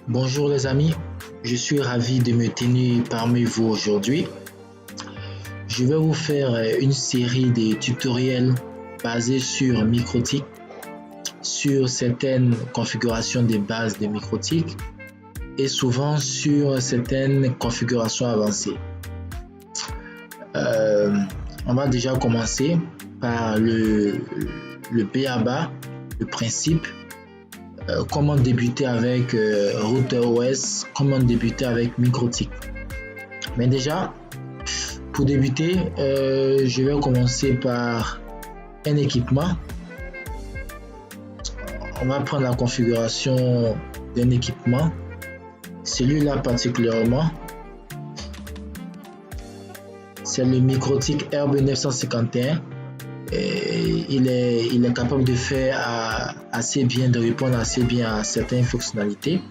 Bonjour les amis, je suis ravi de me tenir parmi vous aujourd'hui. Je vais vous faire une série de tutoriels basés sur MikroTik, sur certaines configurations de base de MikroTik et souvent sur certaines configurations avancées. On va déjà commencer par le b.a.-ba, le principe. Comment débuter avec RouterOS, comment débuter avec MikroTik. Mais déjà, pour débuter, je vais commencer par un équipement. On va prendre la configuration d'un équipement. Celui-là particulièrement, c'est le MikroTik RB951. Et il est capable de faire de répondre assez bien à certaines fonctionnalités.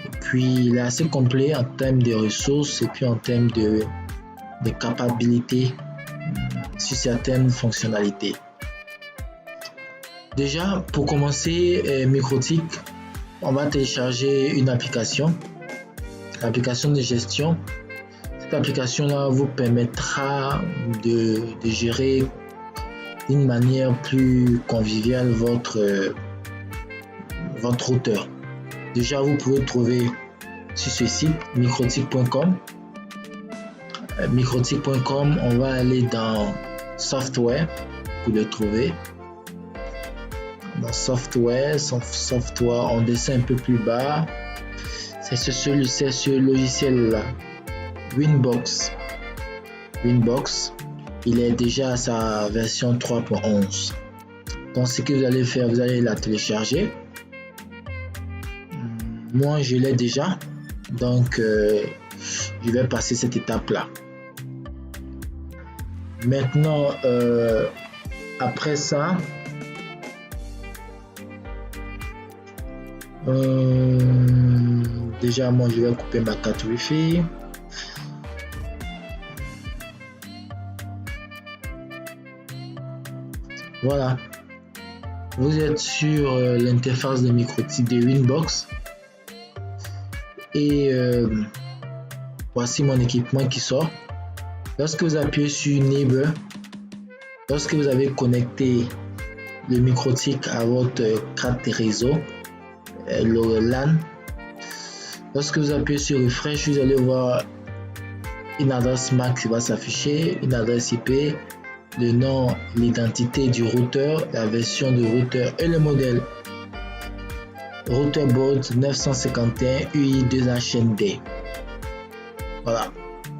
Et puis il est assez complet en termes de ressources et puis en termes de capacités sur certaines fonctionnalités. Déjà, pour commencer, MikroTik, on va télécharger une application de gestion. Cette application-là vous permettra de gérer d'une manière plus conviviale votre routeur. Déjà, vous pouvez le trouver sur ce site mikrotik.com. Mikrotik.com, on va aller dans software pour le trouver. Dans software, on descend un peu plus bas. C'est ce logiciel là, Winbox. Il est déjà à sa version 3.11. Donc ce que vous allez faire, vous allez la télécharger. Moi je l'ai déjà, donc je vais passer cette étape là. Maintenant après ça, déjà moi je vais couper ma carte Wi-Fi. Voilà, vous êtes sur l'interface de MikroTik de Winbox et voici mon équipement qui sort. Lorsque vous appuyez sur Neighbor, lorsque vous avez connecté le MikroTik à votre carte réseau, le LAN, lorsque vous appuyez sur Refresh, vous allez voir une adresse MAC qui va s'afficher, une adresse IP, le nom, l'identité du routeur, la version du routeur et le modèle. Router board 951 UI2HND. Voilà.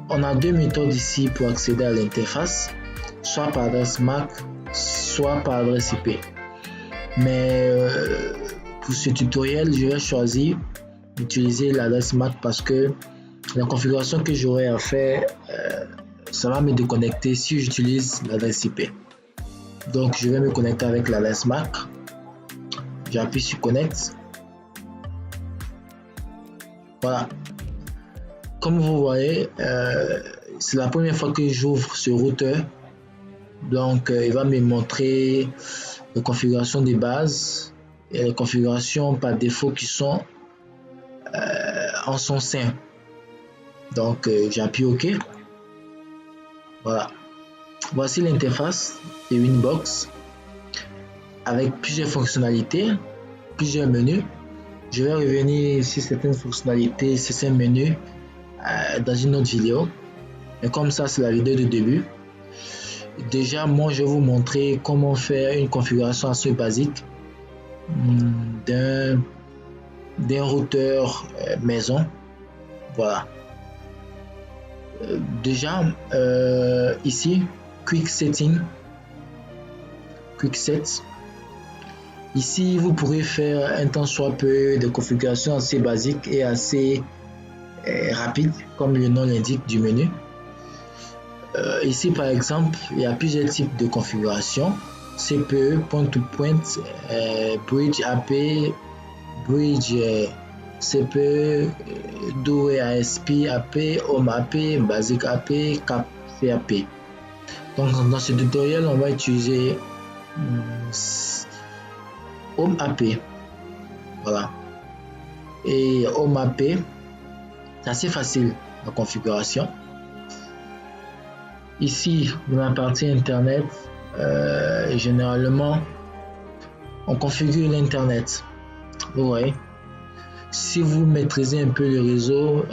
On a deux méthodes ici pour accéder à l'interface, soit par adresse MAC, soit par adresse IP. Mais pour ce tutoriel, je vais choisir d'utiliser l'adresse MAC parce que la configuration que j'aurai à faire, ça va me déconnecter si j'utilise l'adresse IP. Donc je vais me connecter avec l'adresse MAC. J'appuie sur Connect. Voilà. Comme vous voyez, c'est la première fois que j'ouvre ce routeur. Donc il va me montrer les configurations de base et les configurations par défaut qui sont en son sein. Donc j'appuie OK. Voilà. Voici l'interface de Winbox avec plusieurs fonctionnalités, plusieurs menus. Je vais revenir sur certaines fonctionnalités, certains menus dans une autre vidéo. Mais comme ça, c'est la vidéo de début. Déjà, moi, je vais vous montrer comment faire une configuration assez basique d'un routeur maison. Voilà. Déjà ici Quick Set. Ici vous pourrez faire un tant soit peu de configuration assez basique et assez rapide comme le nom l'indique du menu. Ici par exemple il y a plusieurs types de configuration: CPE, point to point, bridge AP, bridge CPE, Duo ASP AP, Home AP, Basic AP, Cap CAP. Donc dans ce tutoriel, on va utiliser Home AP. Voilà. et Home IP. C'est assez facile la configuration. Ici, dans la partie Internet, généralement, on configure l'Internet. Vous voyez, si vous maîtrisez un peu le réseau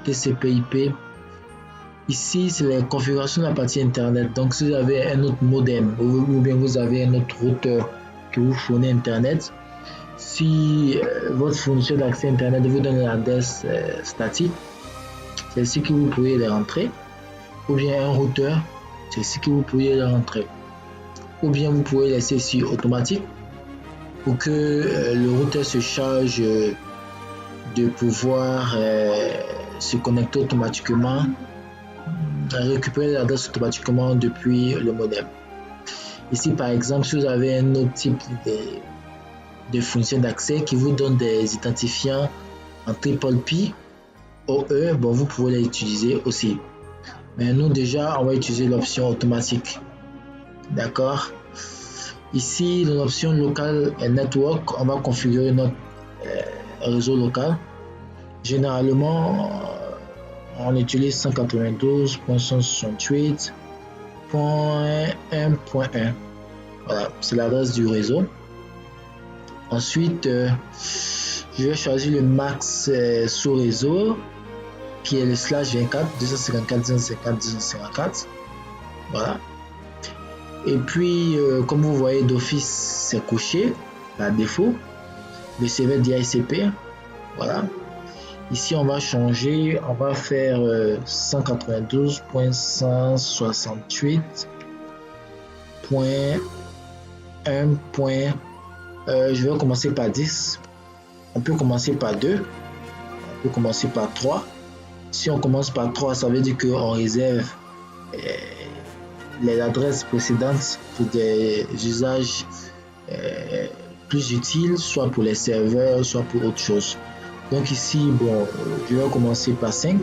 TCP/IP, ici, c'est la configuration de la partie Internet. Donc, si vous avez un autre modem ou bien vous avez un autre routeur qui vous fournit Internet, si votre fournisseur d'accès Internet vous donne l'adresse statique, c'est ici que vous pourriez les rentrer. Ou bien un routeur, c'est ici que vous pourriez les rentrer. Ou bien vous pouvez laisser ici automatique pour que le routeur se charge de pouvoir se connecter automatiquement, récupérer l'adresse automatiquement depuis le modem. Ici, par exemple, si vous avez un autre type de fonction d'accès qui vous donne des identifiants en triple P, OE, bon, vous pouvez les utiliser aussi. Mais nous, déjà, on va utiliser l'option automatique. D'accord? Ici, dans l'option local et network, on va configurer notre réseau local. Généralement, on utilise 192.168.1.1. Voilà, c'est l'adresse du réseau. Ensuite, je vais choisir le max sous réseau qui est le /24 254.254.254. Voilà. Et puis, comme vous voyez d'office, c'est coché par défaut. Le serveur DHCP. Voilà. Ici, on va changer, on va faire 192.168.1. Je vais commencer par 10. On peut commencer par 2. On peut commencer par 3. Si on commence par 3, ça veut dire qu'on réserve les adresses précédentes pour des usages plus utiles, soit pour les serveurs, soit pour autre chose. Donc ici, bon, je vais commencer par 5.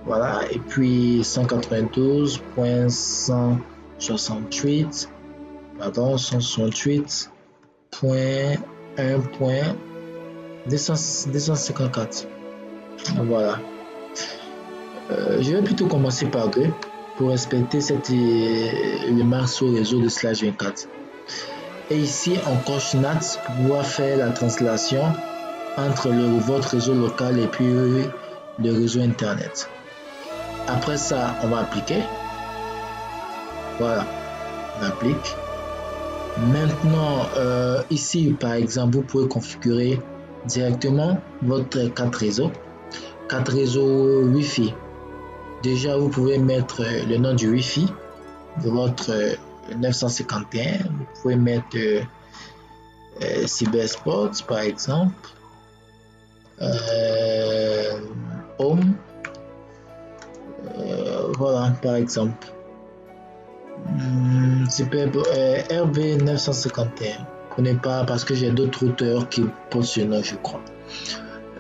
Voilà, et puis 168.254. Voilà. Je vais plutôt commencer par 2 pour respecter le max au réseau de /24. Et ici, on coche NAT pour pouvoir faire la translation entre votre réseau local et puis le réseau Internet. Après ça, on va appliquer. Voilà, on applique. Maintenant, ici, par exemple, vous pouvez configurer directement votre carte réseau. Carte réseau Wi-Fi. Déjà, vous pouvez mettre le nom du Wi-Fi de votre 951. Vous pouvez mettre Cybersport, par exemple. Home. Voilà, par exemple. RB951. Je ne connais pas parce que j'ai d'autres routeurs qui portent ce nom, je crois.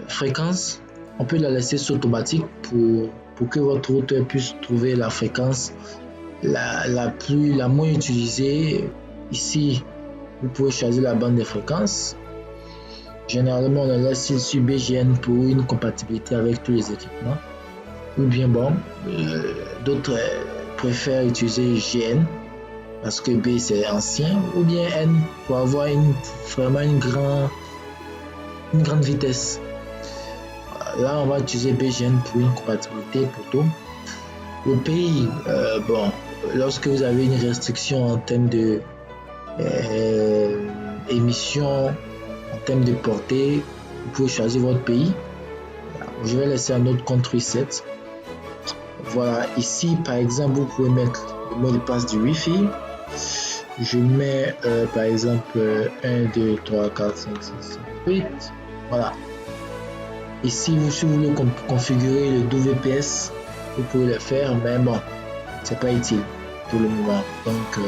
Fréquence, on peut la laisser sur automatique pour que votre routeur puisse trouver la fréquence la moins utilisée. Ici, vous pouvez choisir la bande de fréquence. Généralement, on la laisse sur BGN pour une compatibilité avec tous les équipements. Ou bien bon, d'autres préfèrent utiliser GN parce que B c'est ancien, ou bien N pour avoir vraiment une grande vitesse. Là, on va utiliser BGN pour une compatibilité pour tout. Au pays, bon, lorsque vous avez une restriction en termes de émission, en termes de portée, vous pouvez choisir votre pays. Je vais laisser un autre compte reset. Voilà, ici par exemple, vous pouvez mettre le mot de passe du Wi-Fi. Je mets par exemple 1, 2, 3, 4, 5, 6, 7, 8. Voilà. Ici, si vous voulez configurer le WPS, vous pouvez le faire, mais bon, c'est pas utile pour le moment. Donc,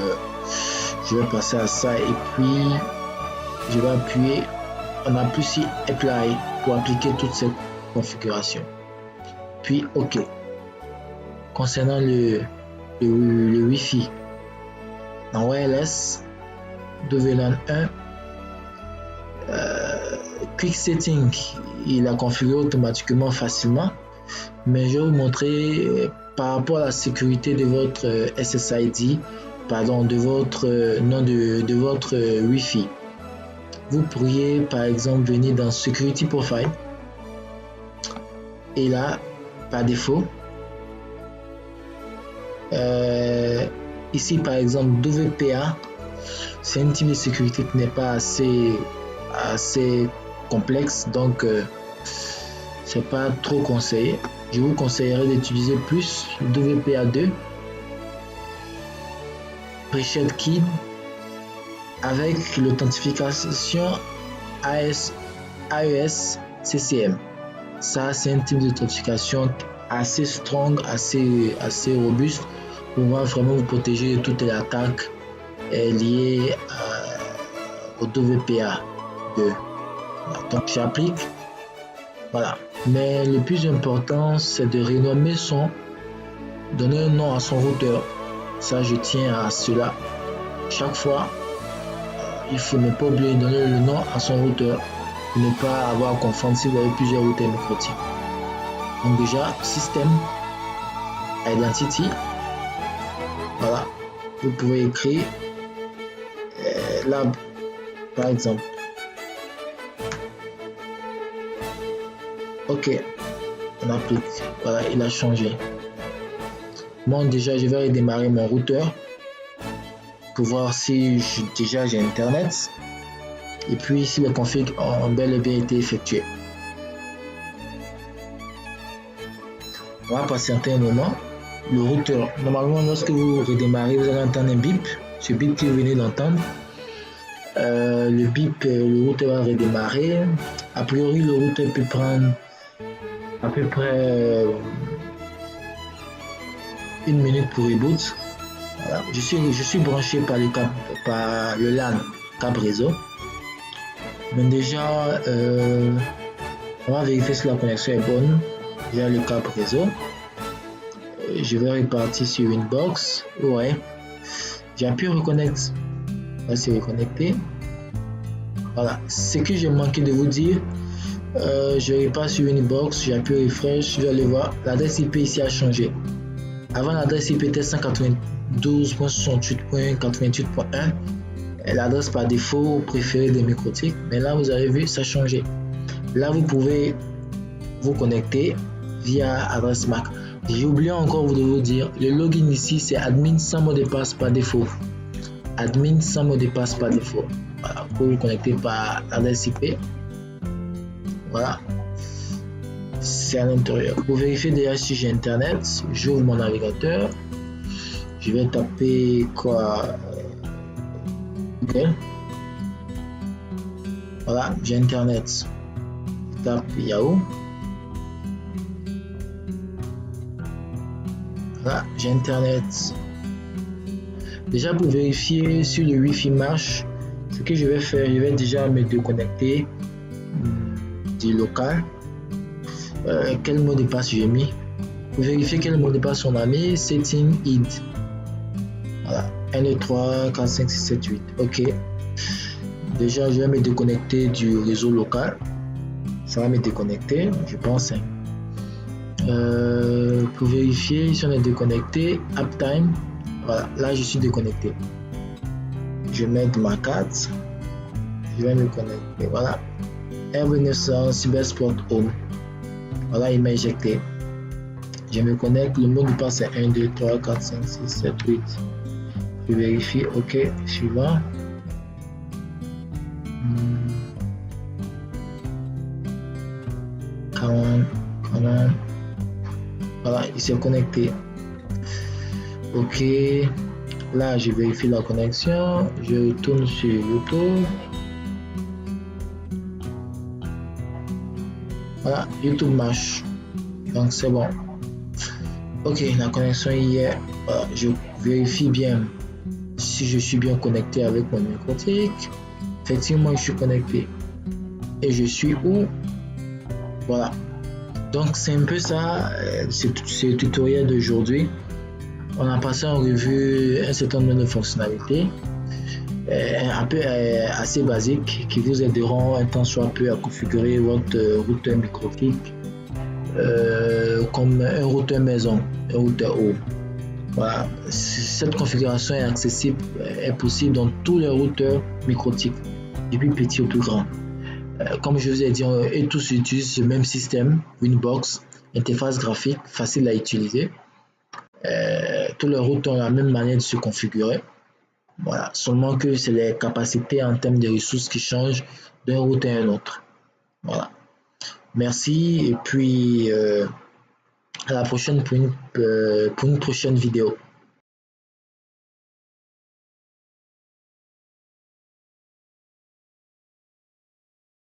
je vais passer à ça et puis je vais appuyer. On appuie sur Apply pour appliquer toute cette configuration. Puis OK. Concernant le Wi-Fi, en wireless, WLAN 1, Quick Setting, il a configuré automatiquement facilement, mais je vais vous montrer par rapport à la sécurité de votre SSID, de votre nom de votre Wi-Fi. Vous pourriez par exemple venir dans Security Profile et là, par défaut, ici par exemple WPA, c'est un type de sécurité qui n'est pas assez complexe, donc c'est pas trop conseillé. Je vous conseillerais d'utiliser plus WPA2, Pre-Shared Key avec l'authentification AES CCM. Ça, c'est un type d'authentification assez strong, assez robuste pour vraiment vous protéger de toutes les attaques liées au WPA2. Donc j'applique, voilà. Mais le plus important, c'est de renommer donner un nom à son routeur. Ça, je tiens à cela. Chaque fois, il faut ne pas oublier de donner le nom à son routeur pour ne pas avoir à confondre si vous avez plusieurs routeurs microtiques. Donc déjà, System, Identity, voilà. Vous pouvez écrire Lab, par exemple. Ok, on applique. Voilà, il a changé. Moi, déjà, je vais redémarrer mon routeur pour voir si j'ai Internet. Et puis, si les configs ont bel et bien été effectués. On va patienter un moment. Le routeur, normalement, lorsque vous redémarrez, vous allez entendre un bip. Ce bip que vous venez d'entendre. Le bip, le routeur va redémarrer. A priori, le routeur peut prendre à peu près 1 minute pour reboot. Voilà. Je suis branché par le LAN câble réseau. Mais déjà, on va vérifier si la connexion est bonne via le câble réseau. Je vais repartir sur une box. Ouais, j'ai pu reconnecter. Là, c'est reconnecté. Voilà, ce que j'ai manqué de vous dire. Je repars sur une box, j'ai appuyé refresh, je vais aller voir. L'adresse IP ici a changé. Avant, l'adresse IP était 192.68.88.1. L'adresse par défaut préférée des microtiques. Mais là, vous avez vu, ça a changé. Là, vous pouvez vous connecter via adresse MAC. J'ai oublié encore de vous dire, le login ici, c'est admin sans mot de passe par défaut. Admin sans mot de passe par défaut. Voilà, pour vous connecter par adresse IP. Voilà, c'est à l'intérieur. Pour vérifier déjà si j'ai Internet, j'ouvre mon navigateur. Je vais taper quoi? Google. Voilà, j'ai Internet. Je tape Yahoo. Voilà, j'ai Internet. Déjà, pour vérifier si le Wi-Fi marche, ce que je vais faire, je vais déjà me déconnecter du local. Quel mot de passe j'ai mis? Pour vérifier quel mot de passe on a mis, setting id. Voilà, 1, 2, 3, 4, 5, 6, 7, 8. Ok. Déjà, je vais me déconnecter du réseau local. Ça va me déconnecter, je pense. Pour vérifier si on est déconnecté, uptime. Voilà, là je suis déconnecté. Je vais mettre ma carte. Je vais me connecter. Voilà. R900 Cybersport Home. Voilà, il m'a éjecté. Je me connecte. Le mot de passe est 1, 2, 3, 4, 5, 6, 7, 8. Je vérifie. Ok, suivant. Come on. Voilà, il s'est connecté. Ok. Là, je vérifie la connexion. Je retourne sur YouTube. Voilà, YouTube marche. Donc, c'est bon. Ok, la connexion y est. Voilà, je vérifie bien si je suis bien connecté avec mon microtique. Effectivement, je suis connecté. Et je suis où? Voilà. Donc, c'est un peu ça, c'est le tutoriel d'aujourd'hui. On a passé en revue un certain nombre de fonctionnalités. un peu assez basiques qui vous aideront un temps soit peu à configurer votre routeur microtique comme un routeur maison, un routeur haut. Voilà. Cette configuration est accessible, est possible dans tous les routeurs microtiques, depuis petit au plus grand. Comme je vous ai dit, et tous utilisent le même système, Winbox, interface graphique facile à utiliser. Tous les routeurs ont la même manière de se configurer. Voilà. Seulement que c'est les capacités en termes de ressources qui changent d'un routeur à un autre. Voilà. Merci et puis à la prochaine pour une prochaine vidéo.